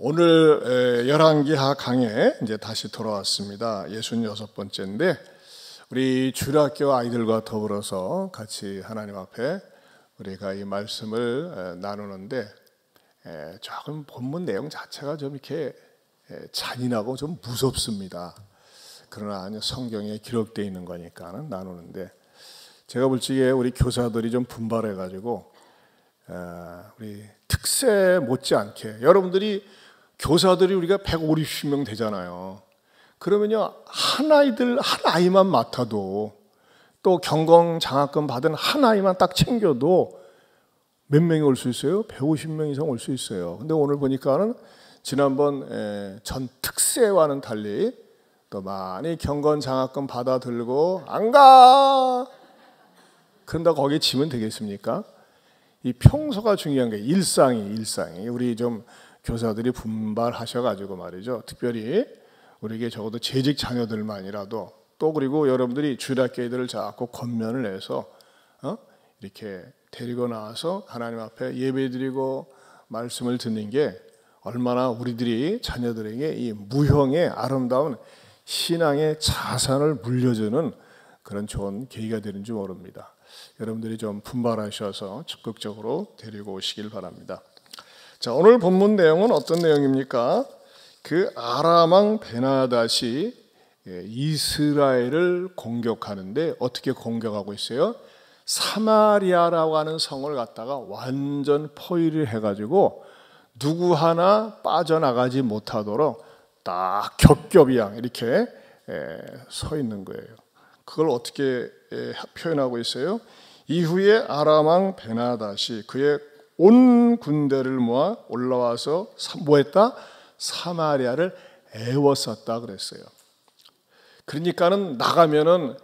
오늘 열왕기하 강에 이제 다시 돌아왔습니다. 66번째인데 우리 주일학교 아이들과 더불어서 같이 하나님 앞에 우리가 이 말씀을 나누는데 조금 본문 내용 자체가 좀 이렇게 잔인하고 좀 무섭습니다. 그러나 성경에 기록되어 있는 거니까는 나누는데 제가 볼 적에 우리 교사들이 좀 분발해가지고 우리 특세 못지않게 여러분들이 교사들이 우리가 150명 되잖아요. 그러면요 한 아이만 맡아도 또 경공 장학금 받은 한 아이만 딱 챙겨도 몇 명이 올 수 있어요? 150명 이상 올 수 있어요. 근데 오늘 보니까는 지난번 전 특세와는 달리 또 많이 경건 장학금 받아 들고 안 가! 그런다 거기에 지면 되겠습니까? 이 평소가 중요한 게 일상이 우리 좀 교사들이 분발하셔가지고 말이죠. 특별히 우리에게 적어도 재직 자녀들만이라도 또 그리고 여러분들이 주일학교 애들을 자꾸 권면을 해서 이렇게 데리고 나와서 하나님 앞에 예배드리고 말씀을 듣는 게 얼마나 우리들이 자녀들에게 이 무형의 아름다운 신앙의 자산을 물려주는 그런 좋은 계기가 되는지 모릅니다. 여러분들이 좀 분발하셔서 적극적으로 데리고 오시길 바랍니다. 자, 오늘 본문 내용은 어떤 내용입니까? 그 아람 왕 베나닷이 이스라엘을 공격하는데 어떻게 공격하고 있어요? 사마리아라고 하는 성을 갖다가 완전 포위를 해가지고 누구 하나 빠져나가지 못하도록 딱 겹겹이양 이렇게 서 있는 거예요. 그걸 어떻게 표현하고 있어요? 이후에 아람 왕 베나닷이 그의 온 군대를 모아 올라와서 뭐했다? 사마리아를 애워쌌다 그랬어요. 그러니까는 나가면은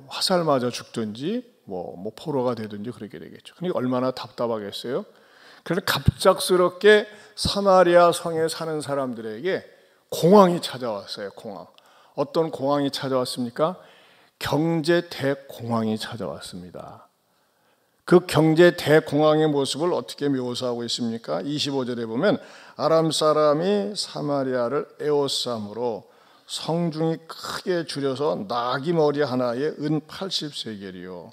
화살 맞아 죽든지 뭐 포로가 되든지 그렇게 되겠죠. 그러니까 얼마나 답답하겠어요. 그래서 갑작스럽게 사마리아 성에 사는 사람들에게 공황이 찾아왔어요. 공황. 어떤 공황이 찾아왔습니까? 경제 대공황이 찾아왔습니다. 그 경제 대공황의 모습을 어떻게 묘사하고 있습니까? 25절에 보면 아람 사람이 사마리아를 에워싸므로 성중이 크게 줄여서 나귀 머리 하나에 은 80세겔이요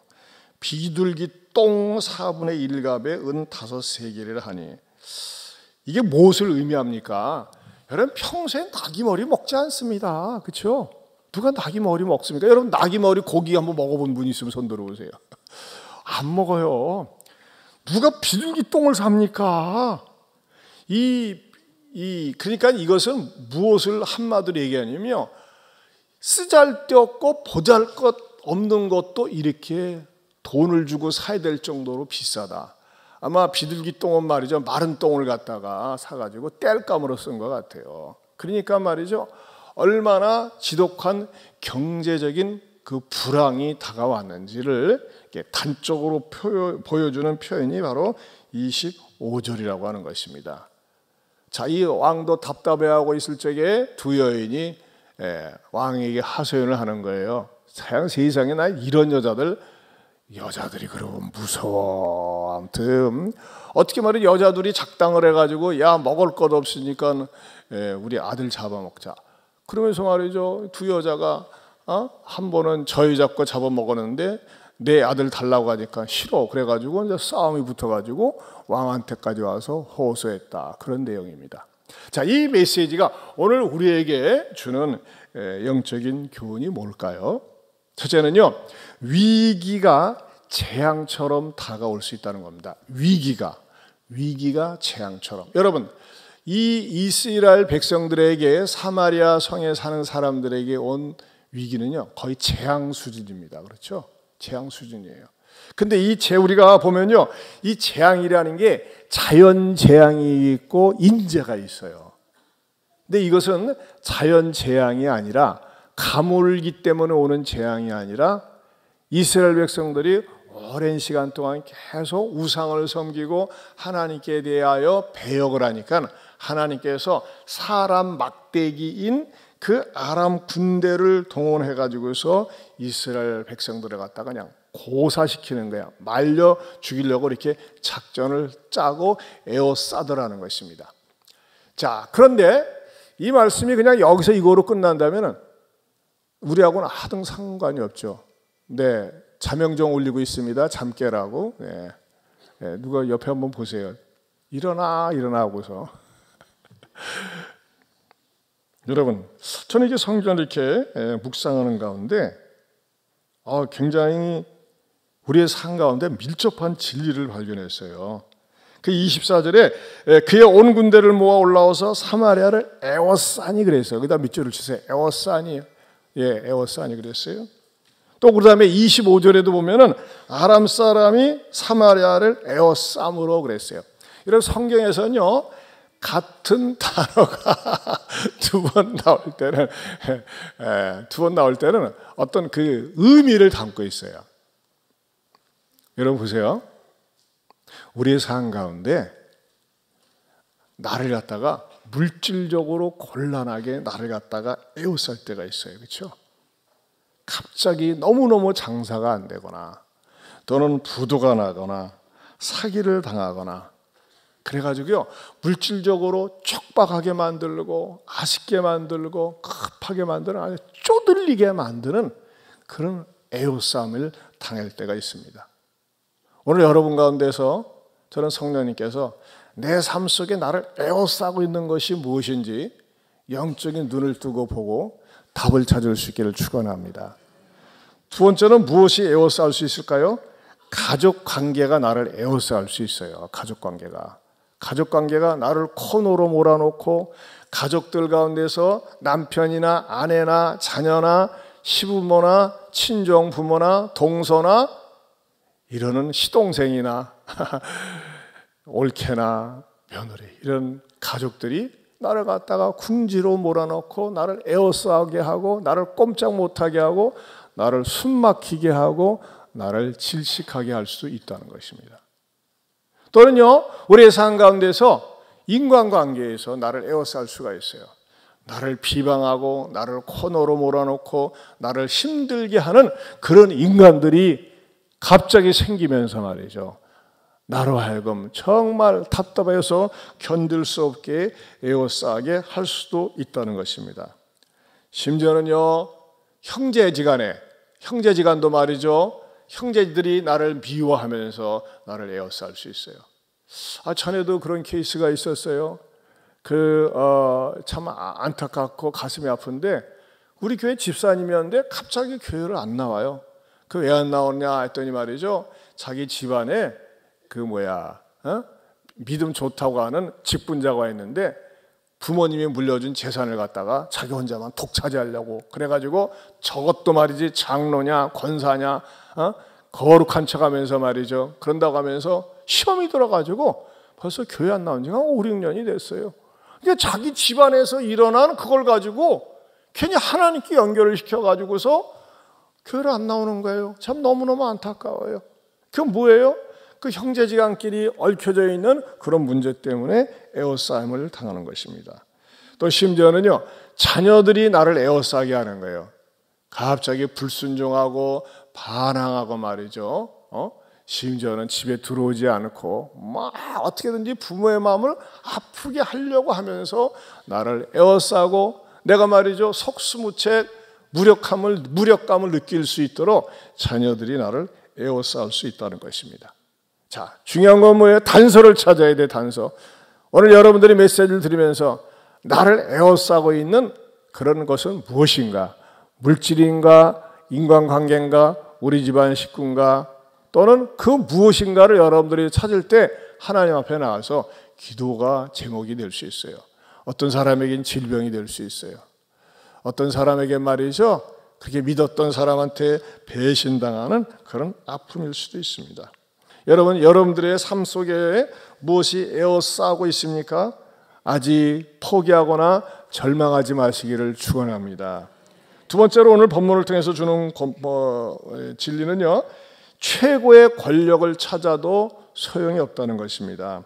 비둘기 똥 4분의 1갑에 은 5세겔이라 하니 이게 무엇을 의미합니까? 여러분 평소에 나귀 머리 먹지 않습니다. 그렇죠? 누가 나귀 머리 먹습니까? 여러분 나귀 머리 고기 한번 먹어본 분 있으면 손 들어보세요. 안 먹어요. 누가 비둘기 똥을 삽니까? 그러니까 이것은 무엇을 한마디로 얘기하냐면요. 쓰잘데없고 보잘것 없는 것도 이렇게 돈을 주고 사야 될 정도로 비싸다. 아마 비둘기 똥은 말이죠. 마른 똥을 갖다가 사가지고 땔감으로 쓴 것 같아요. 그러니까 말이죠. 얼마나 지독한 경제적인 그 불황이 다가왔는지를 단적으로 보여주는 표현이 바로 25절이라고 하는 것입니다. 자, 이 왕도 답답해하고 있을 적에 두 여인이 왕에게 하소연을 하는 거예요. 세상에 나 이런 여자들이 그러면 무서워. 아무튼 어떻게 말해 여자들이 작당을 해가지고 야 먹을 것 없으니까 우리 아들 잡아먹자. 그러면서 말이죠. 두 여자가 한 번은 저희 잡고 잡아먹었는데 내 아들 달라고 하니까 싫어. 그래가지고 이제 싸움이 붙어가지고 왕한테까지 와서 호소했다. 그런 내용입니다. 자, 이 메시지가 오늘 우리에게 주는 영적인 교훈이 뭘까요? 첫째는요, 위기가 재앙처럼 다가올 수 있다는 겁니다. 위기가 재앙처럼. 여러분, 이 이스라엘 백성들에게 사마리아 성에 사는 사람들에게 온 위기는요 거의 재앙 수준입니다. 그렇죠? 재앙 수준이에요. 근데 우리가 보면요 이 재앙이라는 게 자연 재앙이 있고 인재가 있어요. 근데 이것은 자연 재앙이 아니라 가물기 때문에 오는 재앙이 아니라 이스라엘 백성들이 오랜 시간 동안 계속 우상을 섬기고 하나님께 대하여 배역을 하니까 하나님께서 사람 막대기인 그 아람 군대를 동원해 가지고서 이스라엘 백성들을 갖다가 그냥 고사시키는 거야. 말려 죽이려고 이렇게 작전을 짜고 에워싸더라는 것입니다. 자, 그런데 이 말씀이 그냥 여기서 이거로 끝난다면 우리하고는 하등 상관이 없죠. 네, 자명종 올리고 있습니다. 잠 깨라고. 네. 네, 누가 옆에 한번 보세요. 일어나 하고서. 여러분, 저는 이게 성경을 이렇게 묵상하는 가운데 굉장히 우리의 삶 가운데 밀접한 진리를 발견했어요. 그 24절에 그의 온 군대를 모아 올라와서 사마리아를 에워싸니 그랬어요. 거기다 밑줄을 치세요. 에워싸니. 예, 에워싸니 그랬어요. 또 그 다음에 25절에도 보면은 아람 사람이 사마리아를 에워싸므로 그랬어요. 이런 성경에서는요, 같은 단어가 두 번 나올 때는 어떤 그 의미를 담고 있어요. 여러분 보세요. 우리의 삶 가운데 나를 갖다가 물질적으로 곤란하게 나를 갖다가 에워쌀 때가 있어요. 그렇죠? 갑자기 너무너무 장사가 안 되거나 또는 부도가 나거나 사기를 당하거나 그래가지고요, 물질적으로 촉박하게 만들고 아쉽게 만들고 급하게 만드는, 아주 쪼들리게 만드는 그런 애호싸움을 당할 때가 있습니다. 오늘 여러분 가운데서 저는 성령님께서 내 삶 속에 나를 애워싸고 있는 것이 무엇인지 영적인 눈을 뜨고 보고 답을 찾을 수 있기를 축원합니다. 두 번째는 무엇이 애워싸울 수 있을까요? 가족 관계가 나를 애워싸울 수 있어요. 가족 관계가 나를 코너로 몰아놓고 가족들 가운데서 남편이나 아내나 자녀나 시부모나 친정 부모나 동서나 이러는 시동생이나 올케나 며느리 이런 가족들이 나를 갖다가 궁지로 몰아넣고 나를 에워싸게 하고 나를 꼼짝 못하게 하고 나를 숨막히게 하고 나를 질식하게 할 수 있다는 것입니다. 또는요, 우리의 삶 가운데서 인간관계에서 나를 에워쌀 수가 있어요. 나를 비방하고 나를 코너로 몰아넣고 나를 힘들게 하는 그런 인간들이 갑자기 생기면서 말이죠, 나로 하여금 정말 답답해서 견딜 수 없게 에워싸게 할 수도 있다는 것입니다. 심지어는요, 형제지간도 말이죠, 형제들이 나를 미워하면서 나를 에워쌀 수 있어요. 전에도 그런 케이스가 있었어요. 참 안타깝고 가슴이 아픈데 우리 교회 집사님이었는데 갑자기 교회를 안 나와요. 왜 안 나오냐 했더니 말이죠, 자기 집안에 믿음 좋다고 하는 직분자가 있는데 부모님이 물려준 재산을 갖다가 자기 혼자만 독차지하려고 그래가지고 저것도 말이지 장로냐 권사냐 거룩한 척하면서 말이죠, 그런다고 하면서 시험이 들어가지고 벌써 교회 안 나온 지가 5, 6년이 됐어요. 그러니까 자기 집안에서 일어난 그걸 가지고 괜히 하나님께 연결을 시켜가지고서 교회를 안 나오는 거예요. 참 너무너무 안타까워요. 그건 뭐예요? 그 형제지간끼리 얽혀져 있는 그런 문제 때문에 에워싸임을 당하는 것입니다. 또 심지어는요, 자녀들이 나를 에워싸게 하는 거예요. 갑자기 불순종하고 반항하고 말이죠. 심지어는 집에 들어오지 않고 막 어떻게든지 부모의 마음을 아프게 하려고 하면서 나를 에워싸고 내가 말이죠, 속수무책 무력감을 느낄 수 있도록 자녀들이 나를 에워싸울 수 있다는 것입니다. 자, 중요한 건 뭐예요? 단서를 찾아야 돼, 단서. 오늘 여러분들이 메시지를 들으면서 나를 에워싸고 있는 그런 것은 무엇인가? 물질인가? 인간관계인가? 우리 집안 식구인가? 또는 그 무엇인가를 여러분들이 찾을 때 하나님 앞에 나와서 기도가 제목이 될 수 있어요. 어떤 사람에겐 질병이 될 수 있어요. 어떤 사람에게 말이죠, 그렇게 믿었던 사람한테 배신당하는 그런 아픔일 수도 있습니다. 여러분들의 삶 속에 무엇이 에워싸고 있습니까? 아직 포기하거나 절망하지 마시기를 축원합니다. 두 번째로 오늘 본문을 통해서 주는 진리는요, 최고의 권력을 찾아도 소용이 없다는 것입니다.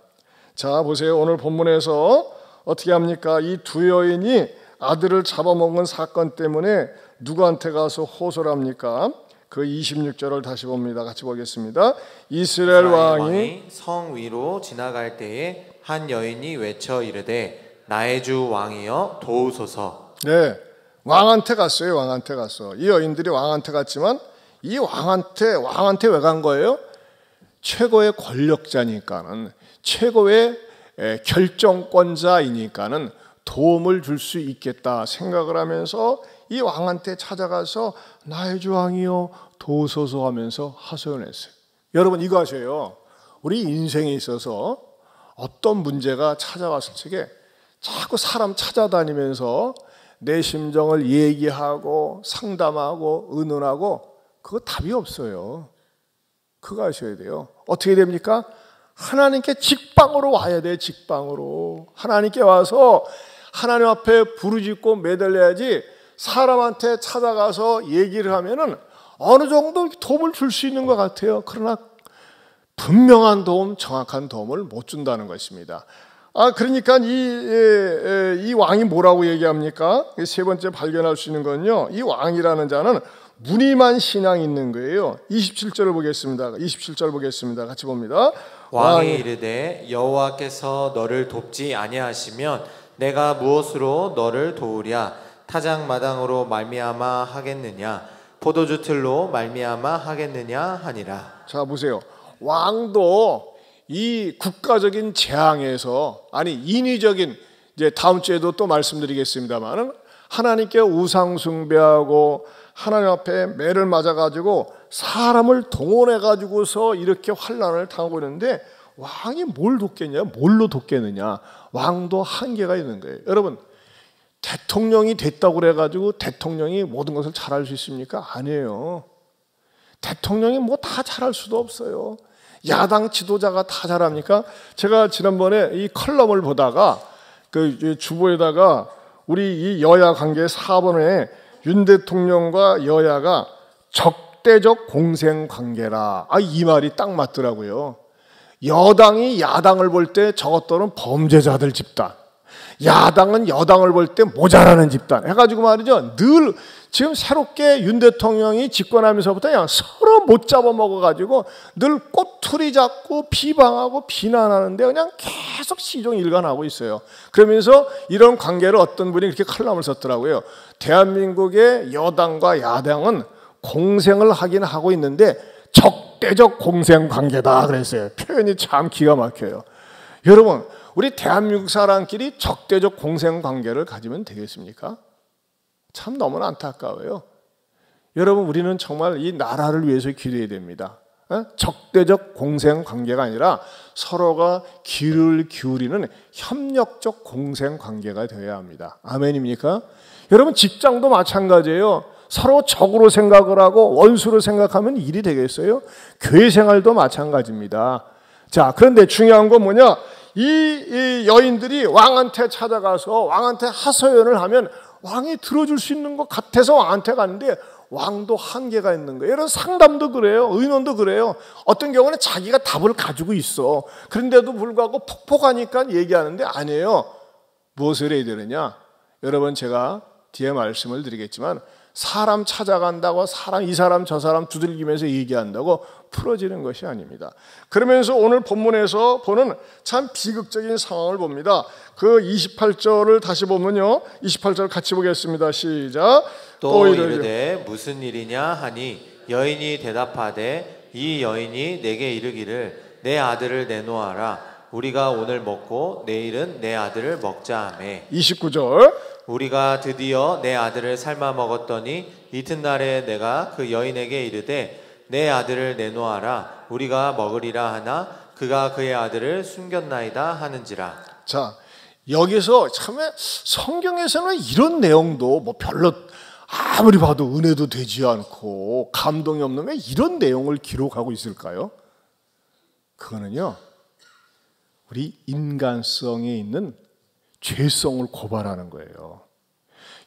자, 보세요. 오늘 본문에서 어떻게 합니까? 이 두 여인이 아들을 잡아먹은 사건 때문에 누구한테 가서 호소를 합니까? 그 26절을 다시 봅니다. 같이 보겠습니다. 이스라엘 왕이 성 위로 지나갈 때에 한 여인이 외쳐 이르되 나의 주 왕이여 도우소서. 네, 왕한테 갔어요. 왕한테 갔어. 이 여인들이 왕한테 갔지만 이 왕한테 왜 간 거예요? 최고의 권력자니까는, 최고의 결정권자이니까는 도움을 줄 수 있겠다 생각을 하면서 이 왕한테 찾아가서 나의 주 왕이여 도우소서 하면서 하소연했어요. 여러분 이거 아세요? 우리 인생에 있어서 어떤 문제가 찾아왔을 적에 자꾸 사람 찾아다니면서 내 심정을 얘기하고 상담하고 의논하고 그거 답이 없어요. 그거 아셔야 돼요. 어떻게 됩니까? 하나님께 직방으로 와야 돼. 직방으로 하나님께 와서 하나님 앞에 부르짖고 매달려야지. 사람한테 찾아가서 얘기를 하면은 어느 정도 도움을 줄 수 있는 것 같아요. 그러나 분명한 도움, 정확한 도움을 못 준다는 것입니다. 그러니까 이 왕이 뭐라고 얘기합니까? 세 번째 발견할 수 있는 건요, 이 왕이라는 자는 무늬만 신앙이 있는 거예요. 27절을 보겠습니다. 27절 보겠습니다. 같이 봅니다. 왕이 이르되 여호와께서 너를 돕지 아니하시면 내가 무엇으로 너를 도우랴? 타작마당으로 말미암아 하겠느냐? 포도주 틀로 말미암아 하겠느냐 하니라. 자 보세요. 왕도 이 국가적인 재앙에서, 아니 인위적인, 이제 다음 주에도 또 말씀드리겠습니다만은 하나님께 우상 숭배하고 하나님 앞에 매를 맞아가지고 사람을 동원해가지고서 이렇게 환난을 당하고 있는데 왕이 뭘 돕겠냐? 뭘로 돕겠느냐? 왕도 한계가 있는 거예요. 여러분, 대통령이 됐다고 그래가지고 대통령이 모든 것을 잘할 수 있습니까? 아니에요. 대통령이 뭐 다 잘할 수도 없어요. 야당 지도자가 다 잘합니까? 제가 지난번에 이 컬럼을 보다가 그 주보에다가 우리 이 여야 관계 4번에 윤 대통령과 여야가 적대적 공생 관계라. 이 말이 딱 맞더라고요. 여당이 야당을 볼 때 저것들은 범죄자들 집단, 야당은 여당을 볼 때 모자라는 집단 해가지고 말이죠. 늘 지금 새롭게 윤 대통령이 집권하면서부터 그냥 서로 못 잡아먹어가지고 늘 꼬투리 잡고 비방하고 비난하는데 그냥 계속 시종일관하고 있어요. 그러면서 이런 관계를 어떤 분이 그렇게 칼럼을 썼더라고요. 대한민국의 여당과 야당은 공생을 하긴 하고 있는데 적대적 공생 관계다 그랬어요. 표현이 참 기가 막혀요. 여러분, 우리 대한민국 사람끼리 적대적 공생 관계를 가지면 되겠습니까? 참 너무나 안타까워요. 여러분, 우리는 정말 이 나라를 위해서 기도해야 됩니다. 적대적 공생 관계가 아니라 서로가 귀를 기울이는 협력적 공생 관계가 되어야 합니다. 아멘입니까? 여러분, 직장도 마찬가지예요. 서로 적으로 생각을 하고 원수로 생각하면 일이 되겠어요? 교회 생활도 마찬가지입니다. 자, 그런데 중요한 건 뭐냐? 이 여인들이 왕한테 찾아가서 왕한테 하소연을 하면 왕이 들어줄 수 있는 것 같아서 왕한테 갔는데 왕도 한계가 있는 거예요. 이런 상담도 그래요. 의논도 그래요. 어떤 경우는 자기가 답을 가지고 있어. 그런데도 불구하고 폭폭하니까 얘기하는데 아니에요. 무엇을 해야 되느냐? 여러분, 제가 뒤에 말씀을 드리겠지만 사람 찾아간다고 이 사람 저 사람 두들기면서 얘기한다고 풀어지는 것이 아닙니다. 그러면서 오늘 본문에서 보는 참 비극적인 상황을 봅니다. 그 28절을 다시 보면요, 28절 같이 보겠습니다. 시작. 또 이르되 무슨 일이냐 하니 여인이 대답하되 이 여인이 내게 이르기를 내 아들을 내놓아라. 우리가 오늘 먹고 내일은 내 아들을 먹자 하매. 29절. 우리가 드디어 내 아들을 삶아 먹었더니 이튿날에 내가 그 여인에게 이르되 내 아들을 내놓아라. 우리가 먹으리라 하나 그가 그의 아들을 숨겼나이다 하는지라. 자, 여기서 참 성경에서는 이런 내용도 뭐 별로 아무리 봐도 은혜도 되지 않고 감동이 없는 왜 이런 내용을 기록하고 있을까요? 그거는요, 우리 인간성에 있는 죄성을 고발하는 거예요.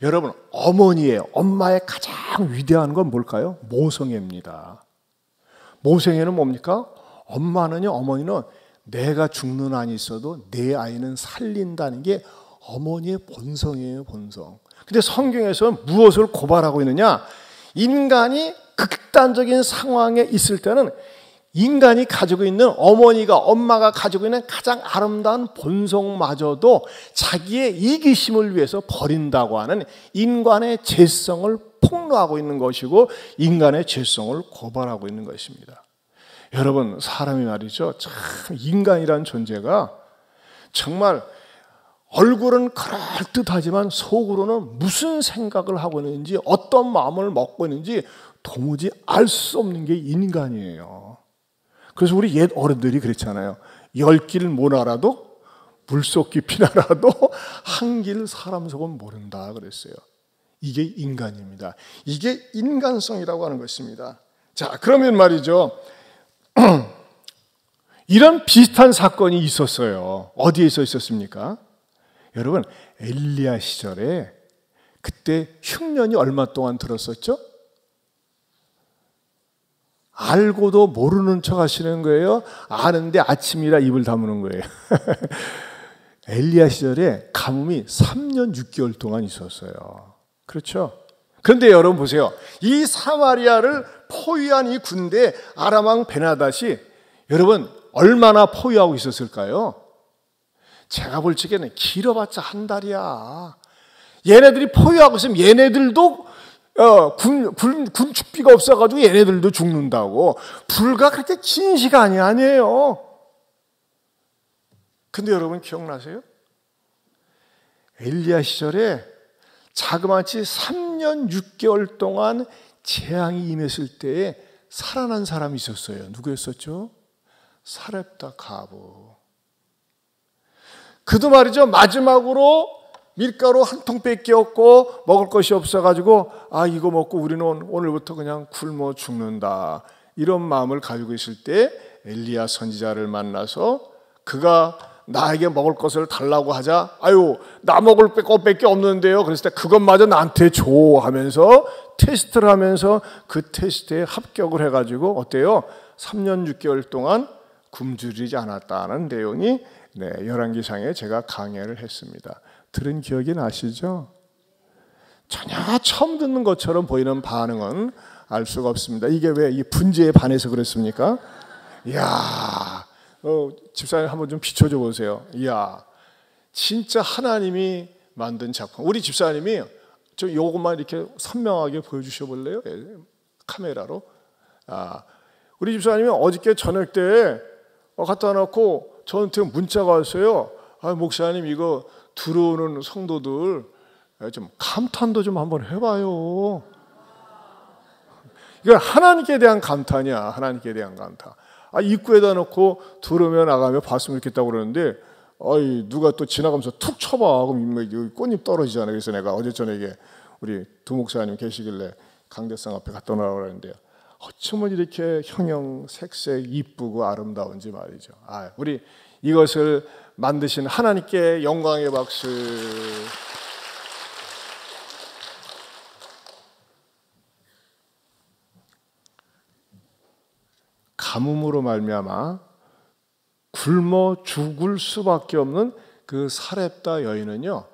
여러분, 엄마의 가장 위대한 건 뭘까요? 모성애입니다. 모성애는 뭡니까? 어머니는 내가 죽는 한이 있어도 내 아이는 살린다는 게 어머니의 본성이에요, 본성. 근데 성경에서는 무엇을 고발하고 있느냐? 인간이 극단적인 상황에 있을 때는 인간이 가지고 있는, 엄마가 가지고 있는 가장 아름다운 본성마저도 자기의 이기심을 위해서 버린다고 하는 인간의 죄성을 폭로하고 있는 것이고, 인간의 죄성을 고발하고 있는 것입니다. 여러분, 사람이 말이죠, 참 인간이란 존재가 정말 얼굴은 그럴듯하지만 속으로는 무슨 생각을 하고 있는지, 어떤 마음을 먹고 있는지 도무지 알 수 없는 게 인간이에요. 그래서 우리 옛 어른들이 그랬잖아요. 10길 못 알아도 물속 깊이 알아도 한 길 사람 속은 모른다 그랬어요. 이게 인간입니다. 이게 인간성이라고 하는 것입니다. 자, 그러면 말이죠, 이런 비슷한 사건이 있었어요. 어디에서 있었습니까? 여러분, 엘리야 시절에 그때 흉년이 얼마 동안 들었었죠? 알고도 모르는 척 하시는 거예요? 아는데 아침이라 입을 다무는 거예요. 엘리야 시절에 가뭄이 3년 6개월 동안 있었어요. 그렇죠? 그런데 여러분 보세요. 이 사마리아를 포위한 이 군대 아람 왕 베나닷이 여러분 얼마나 포위하고 있었을까요? 제가 볼 적에는 길어봤자 한 달이야. 얘네들이 포위하고 있으면 얘네들도 군 축비가 없어가지고 얘네들도 죽는다고. 불과 그렇게 긴 시간이 아니에요. 근데 여러분 기억나세요? 엘리야 시절에 자그마치 3년 6개월 동안 재앙이 임했을 때에 살아난 사람이 있었어요. 누구였었죠? 사렙다 가부. 그도 말이죠, 마지막으로 밀가루 한 통밖에 없고 먹을 것이 없어가지고 이거 먹고 우리는 오늘부터 그냥 굶어 죽는다, 이런 마음을 가지고 있을 때 엘리야 선지자를 만나서 그가 나에게 먹을 것을 달라고 하자, 나 먹을 것밖에 없는데요. 그랬을 때 그것마저 나한테 줘 하면서 테스트를 하면서 그 테스트에 합격을 해가지고 어때요? 3년 6개월 동안 굶주리지 않았다는 내용이 열왕기상에 제가 강해를 했습니다. 들은 기억이 나시죠? 전혀 처음 듣는 것처럼 보이는 반응은 알 수가 없습니다. 이게 왜 이 분재에 반해서 그랬습니까? 이야, 집사님 한번 좀 비춰줘 보세요. 이야, 진짜 하나님이 만든 작품. 우리 집사님이 저 요것만 이렇게 선명하게 보여주셔 볼래요? 카메라로. 우리 집사님이 어저께 저녁 때 갖다 놓고 저한테 문자가 왔어요. 목사님, 이거 들어오는 성도들 좀 감탄도 좀 한번 해봐요. 이건 하나님께 대한 감탄이야. 하나님께 대한 감탄. 입구에다 놓고 들어오면 나가면 봤으면 좋겠다고 그러는데 누가 또 지나가면서 툭 쳐봐. 그럼 꽃잎 떨어지잖아요. 그래서 내가 어제 저녁에 우리 두 목사님 계시길래 강대상 앞에 갖다 놓으라고 그러는데요. 어쩌면 이렇게 형형색색 이쁘고 아름다운지 말이죠. 우리 이것을 만드신 하나님께 영광의 박수. 가뭄으로 말미암아 굶어 죽을 수밖에 없는 그 사렙다 여인은요,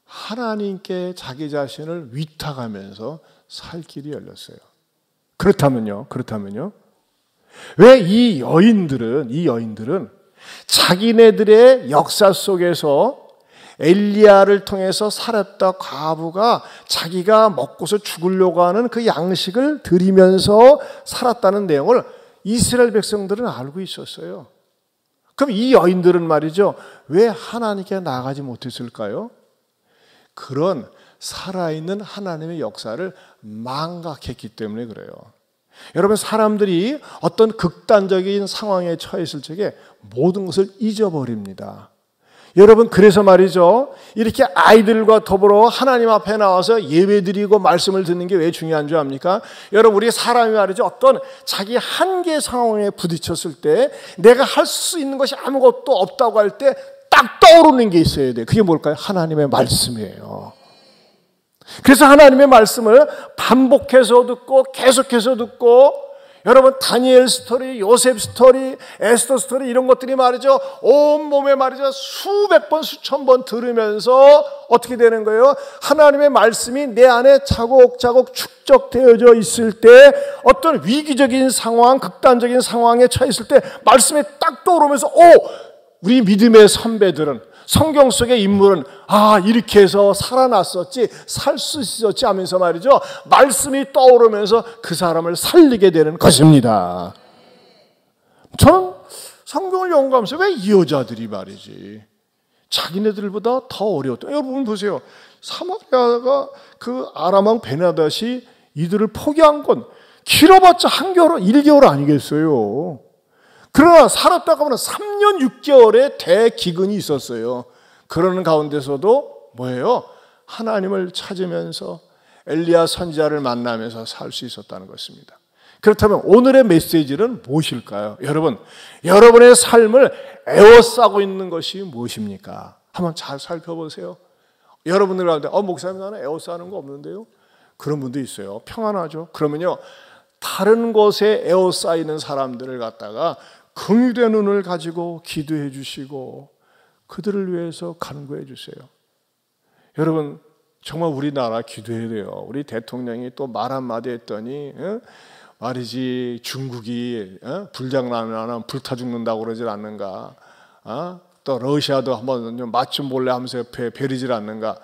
하나님께 자기 자신을 위탁하면서 살 길이 열렸어요. 그렇다면요, 왜 이 여인들은 자기네들의 역사 속에서 엘리야를 통해서 사렙다 과부가 자기가 먹고서 죽으려고 하는 그 양식을 드리면서 살았다는 내용을 이스라엘 백성들은 알고 있었어요. 그럼 이 여인들은 말이죠, 왜 하나님께 나아가지 못했을까요? 그런 살아있는 하나님의 역사를 망각했기 때문에 그래요. 여러분, 사람들이 어떤 극단적인 상황에 처했을 적에 모든 것을 잊어버립니다. 여러분, 그래서 말이죠, 이렇게 아이들과 더불어 하나님 앞에 나와서 예배드리고 말씀을 듣는 게 왜 중요한 줄 압니까? 여러분, 우리 사람이 말이죠, 어떤 자기 한계 상황에 부딪혔을 때 내가 할 수 있는 것이 아무것도 없다고 할 때 딱 떠오르는 게 있어야 돼요. 그게 뭘까요? 하나님의 말씀이에요. 그래서 하나님의 말씀을 반복해서 듣고 계속해서 듣고, 여러분 다니엘 스토리, 요셉 스토리, 에스더 스토리 이런 것들이 말이죠. 온몸에 말이죠. 수백 번, 수천 번 들으면서 어떻게 되는 거예요? 하나님의 말씀이 내 안에 차곡차곡 축적되어져 있을 때 어떤 위기적인 상황, 극단적인 상황에 처했을 때 말씀이 딱 떠오르면서 우리 믿음의 선배들은 성경 속의 인물은 이렇게 해서 살아났었지, 살 수 있었지 하면서 말이죠. 말씀이 떠오르면서 그 사람을 살리게 되는 것입니다. 저는 성경을 연구하면서 왜 이 여자들이 말이지 자기네들보다 더 어려웠다. 여러분 보세요. 사마리아가 그 아람왕 베나닷이 이들을 포기한 건 길어봤자 1개월 아니겠어요. 그러나 살았다가 보면 3년 6개월의 대기근이 있었어요. 그러는 가운데서도 뭐예요? 하나님을 찾으면서 엘리야 선지자를 만나면서 살 수 있었다는 것입니다. 그렇다면 오늘의 메시지는 무엇일까요? 여러분, 여러분의 삶을 에워싸고 있는 것이 무엇입니까? 한번 잘 살펴보세요. 여러분들 가운데 목사님 나는 에워싸는 거 없는데요? 그런 분도 있어요. 평안하죠. 그러면요, 다른 곳에 에워싸이는 사람들을 갖다가 긍휼의 눈을 가지고 기도해 주시고 그들을 위해서 간구해 주세요. 여러분 정말 우리나라 기도해야 돼요. 우리 대통령이 또 말 한마디 했더니 말이지 중국이 불장난하면 불타 죽는다고 그러질 않는가. 또 러시아도 한번 맛 좀 볼래 하면서 옆에 베리질 않는가.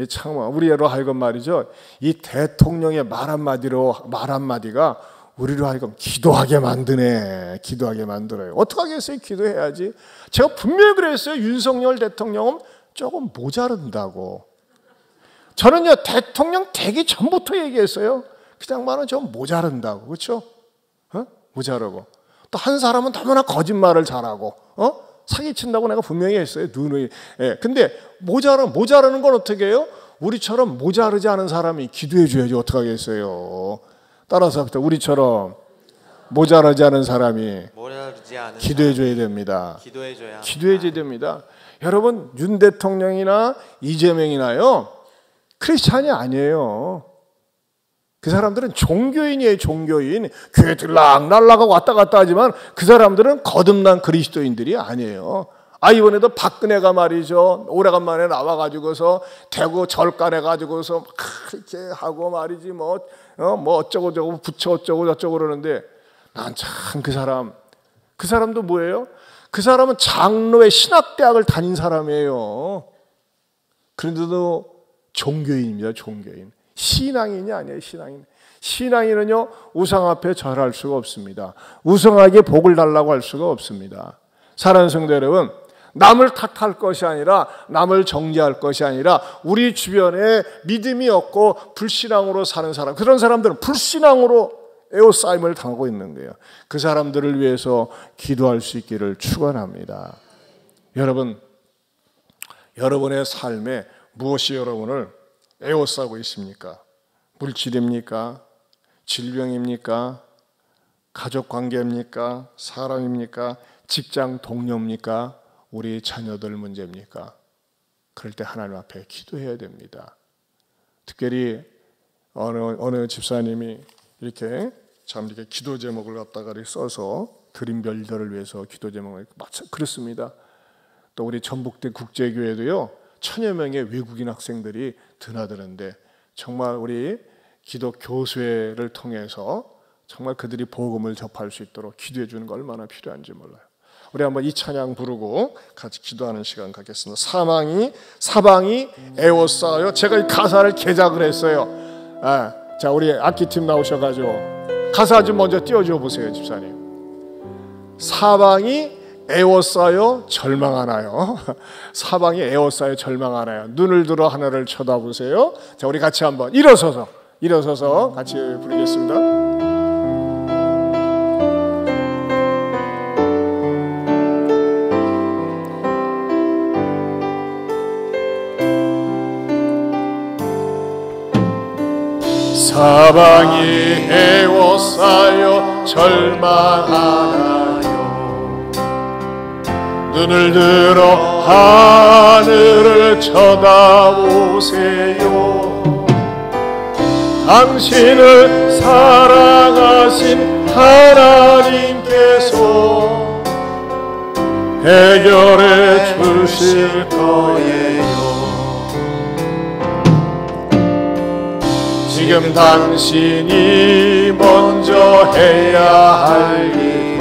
참 우리로 하여금 말이죠. 이 대통령의 말 한마디가 우리로 하여금 기도하게 만드네. 기도하게 만들어요. 어떻게 하겠어요? 기도해야지. 제가 분명히 그랬어요. 윤석열 대통령은 조금 모자른다고. 저는요 대통령 되기 전부터 얘기했어요. 그 양반은 좀 모자른다고. 그렇죠? 모자르고 또 한 사람은 너무나 거짓말을 잘하고 사기친다고 내가 분명히 했어요. 누누이. 근데 모자르는 건 어떻게 해요? 우리처럼 모자르지 않은 사람이 기도해 줘야지. 어떻게 하겠어요? 따라서 우리처럼 모자라지 않은 사람이 기도해 줘야 됩니다. 기도해 줘야 됩니다. 여러분 윤 대통령이나 이재명이나요 크리스찬이 아니에요. 그 사람들은 종교인이에요. 종교인. 교회 들락날락하고 왔다 갔다 하지만 그 사람들은 거듭난 그리스도인들이 아니에요. 이번에도 박근혜가 말이죠. 오래간만에 나와가지고서 대구 절간해가지고서 이렇게 하고 말이지 뭐 어쩌고 저쩌고 부처 어쩌고 저쩌고 그러는데 난 참 그 사람도 뭐예요? 그 사람은 장로의 신학대학을 다닌 사람이에요. 그런데도 종교인입니다. 종교인. 신앙인이 아니에요. 신앙인은요 우상 앞에 절할 수가 없습니다. 우상에게 복을 달라고 할 수가 없습니다. 사랑하는 성도 여러분, 남을 탓할 것이 아니라 남을 정죄할 것이 아니라 우리 주변에 믿음이 없고 불신앙으로 사는 사람, 그런 사람들은 불신앙으로 에워싸임을 당하고 있는 거예요. 그 사람들을 위해서 기도할 수 있기를 축원합니다. 여러분, 여러분의 삶에 무엇이 여러분을 에워싸고 있습니까? 물질입니까? 질병입니까? 가족관계입니까? 사람입니까? 직장 동료입니까? 우리 자녀들 문제입니까? 그럴 때 하나님 앞에 기도해야 됩니다. 특별히 어느 집사님이 이렇게 기도 제목을 갖다가 써서 드림별들을 위해서 기도 제목을 그렇습니다. 또 우리 전북대 국제교회도요 1000여 명의 외국인 학생들이 드나드는데 정말 우리 기도 교수회를 통해서 정말 그들이 복음을 접할 수 있도록 기도해 주는 거 얼마나 필요한지 몰라요. 우리 한번 이 찬양 부르고 같이 기도하는 시간 갖겠습니다. 사방이 에워싸요. 제가 이 가사를 개작을 했어요. 자, 우리 악기팀 나오셔가지고 가사 좀 먼저 띄워줘 보세요, 집사님. 사방이 에워싸요 절망하나요? 사방이 에워싸요 절망하나요? 눈을 들어 하늘을 쳐다보세요. 자, 우리 같이 한번 일어서서 같이 부르겠습니다. 사방이 에워싸여 절망하나요? 눈을 들어 하늘을 쳐다보세요. 당신을 사랑하신 하나님께서 해결해 주실 거예요. 지금 당신이 먼저 해야 할 일,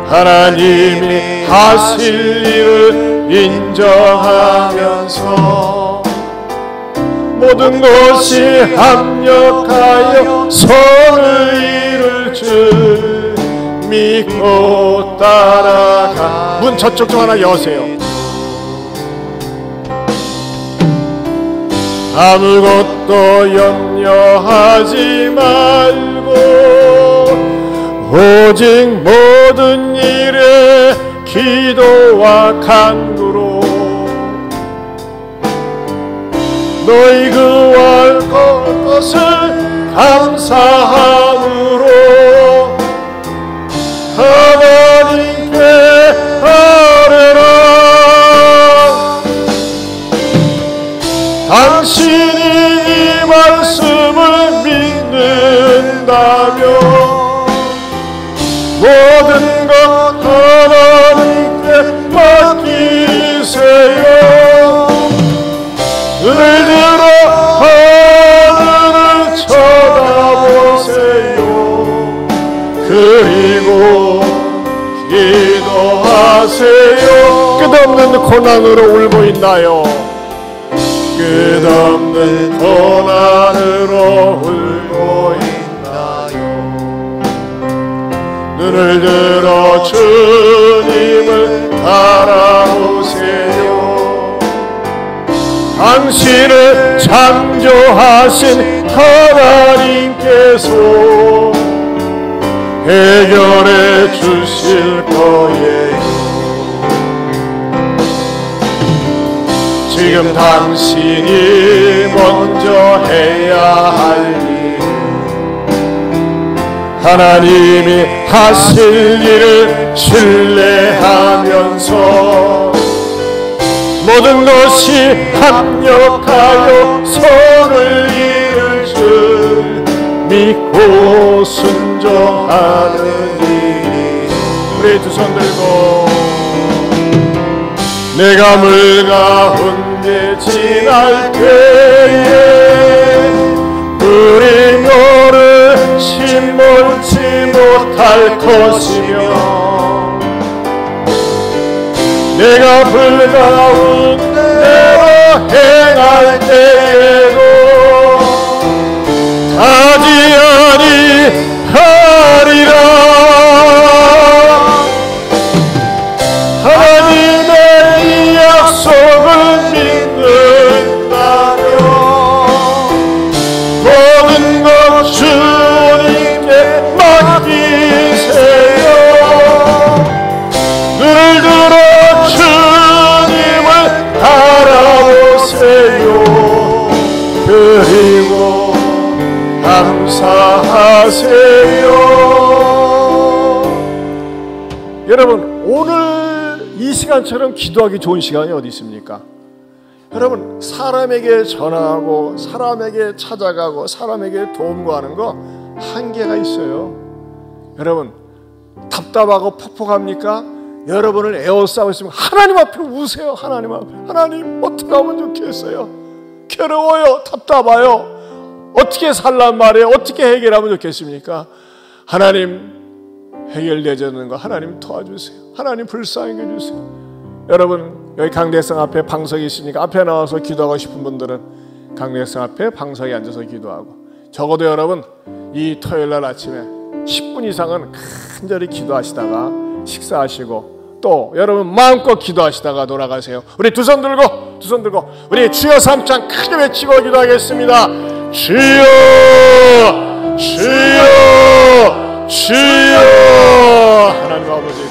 하나님이 하실 일을 인정하면서 모든 것이 합력하여 선을 이룰 줄 믿고 따라가. 문 저쪽 좀 하나 여세요. 아무것도 염려하지 말고 오직 모든 일에 기도와 간구로 너희 구할 것을 감사함으로 하나님께 아뢰라. 당신이 이 말씀을 믿는다면 모든 것 하나님께 맡기세요. 눈을 들어 하늘을 쳐다보세요. 그리고 기도하세요. 끝없는 고난으로 울고 있나요? 끝없는 고난으로 울고 있나요? 눈을 들어 주님을 바라보세요. 당신을 창조하신 하나님께서 해결해 주실 거예요. 지금 당신이 먼저 해야 할 일, 하나님이 하실 일을 신뢰하면서 모든 것이 합력하여 선을 이룰 줄 믿고 순종하는 일이. 우리 두 손 들고 내가 물 가운데 지날 때에 뿌리며를 심을지 못할 것이며 내가 불 가운데로 행할 때에도 타지 아니하리라. 하나님의 이 약속을 믿는다면 모든 것 주님께 맡기세요. 눈을 들어 주님을 바라보세요. 그리고 감사하세요. 여러분, 오늘 이 시간처럼 기도하기 좋은 시간이 어디 있습니까? 여러분, 사람에게 전화하고 사람에게 찾아가고 사람에게 도움 구하는 거 한계가 있어요. 여러분, 답답하고 퍽퍽합니까? 여러분을 에워싸고 있으면 하나님 앞에 우세요. 하나님 앞에. 하나님, 어떻게 하면 좋겠어요? 괴로워요. 답답해요. 어떻게 살란 말이에요? 어떻게 해결하면 좋겠습니까? 하나님, 해결되지 않는 거 하나님 도와주세요. 하나님 불쌍히 해주세요. 여러분, 여기 강대성 앞에 방석이 있으니까 앞에 나와서 기도하고 싶은 분들은 강대성 앞에 방석에 앉아서 기도하고, 적어도 여러분 이 토요일날 아침에 10분 이상은 간절히 기도하시다가 식사하시고 또 여러분 마음껏 기도하시다가 돌아가세요. 우리 두 손 들고 우리 주여 삼창 크게 외치고 기도하겠습니다. 주여 주여 주여. 하나님 아버지